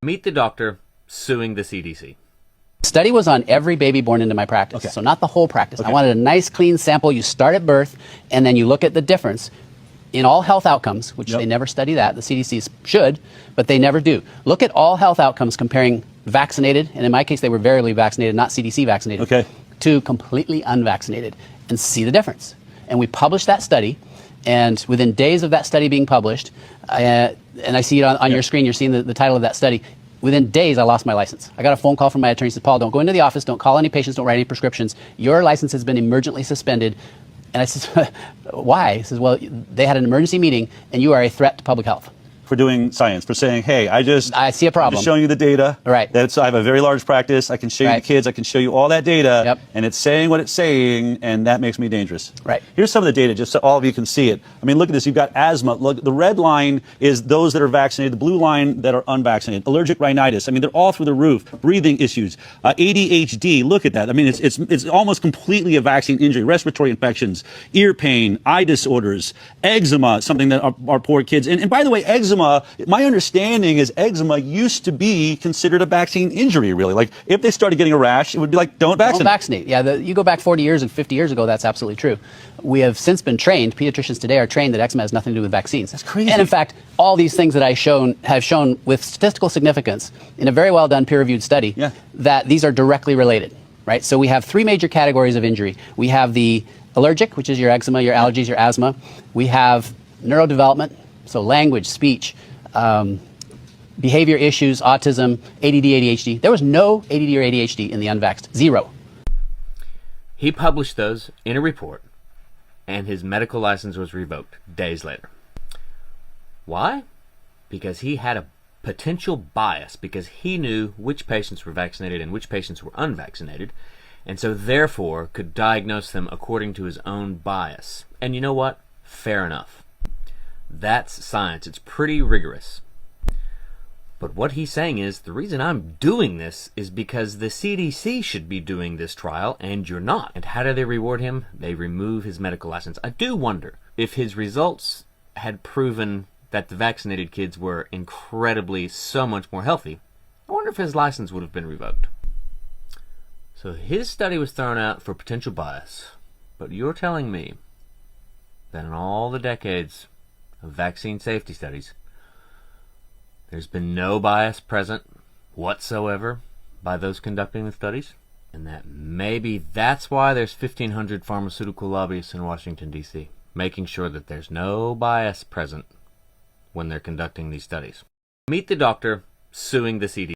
Meet the doctor suing the CDC. Study was on every baby born into my practice, so not the whole practice. I wanted a nice, clean sample. You start at birth, and then you look at the difference in all health outcomes, which they never study that. The CDC should, but they never do. Look at all health outcomes comparing vaccinated, and in my case, they were verily vaccinated, not CDC vaccinated, to completely unvaccinated, and see the difference. And we published that study, and within days of that study being published, and I see it on your screen, you're seeing the title of that study. Within days, I lost my license. I got a phone call from my attorney. He said, Paul, don't go into the office. Don't call any patients. Don't write any prescriptions. Your license has been emergently suspended. And I said, why? He says, well, they had an emergency meeting, and you are a threat to public health. For doing science, for saying, hey, I see a problem. I'm just showing you the data. Right. I have a very large practice. I can show you the kids. I can show you all that data. And it's saying what it's saying, and that makes me dangerous. Right. Here's some of the data, just so all of you can see it. I mean, look at this. You've got asthma. Look, the red line is those that are vaccinated. The blue line that are unvaccinated. Allergic rhinitis. I mean, they're all through the roof. Breathing issues. ADHD. Look at that. I mean, it's almost completely a vaccine injury. Respiratory infections. Ear pain. Eye disorders. Eczema. Something that our poor kids. And by the way, eczema. My understanding is eczema used to be considered a vaccine injury, really. Like, if they started getting a rash, it would be like, don't vaccinate. Don't vaccinate. Yeah, you go back 40 years and 50 years ago, that's absolutely true. We have since been trained, pediatricians today are trained that eczema has nothing to do with vaccines. That's crazy. And in fact, all these things that have shown with statistical significance in a very well done peer-reviewed study that these are directly related, right? So we have three major categories of injury. We have the allergic, which is your eczema, your allergies, your asthma. We have neurodevelopment, so language, speech, behavior issues, autism, ADD, ADHD. There was no ADD or ADHD in the unvaxxed. Zero. He published those in a report, and his medical license was revoked days later. Why? Because he had a potential bias, because he knew which patients were vaccinated and which patients were unvaccinated, and so therefore could diagnose them according to his own bias. And you know what? Fair enough. That's science. It's pretty rigorous. But what he's saying is, the reason I'm doing this is because the CDC should be doing this trial, and you're not. And how do they reward him? They remove his medical license. I do wonder if his results had proven that the vaccinated kids were incredibly so much more healthy. I wonder if his license would have been revoked. So his study was thrown out for potential bias. But you're telling me that in all the decades of vaccine safety studies, there's been no bias present whatsoever by those conducting the studies, and that maybe that's why there's 1,500 pharmaceutical lobbyists in Washington, D.C., making sure that there's no bias present when they're conducting these studies. Meet the doctor suing the CDC.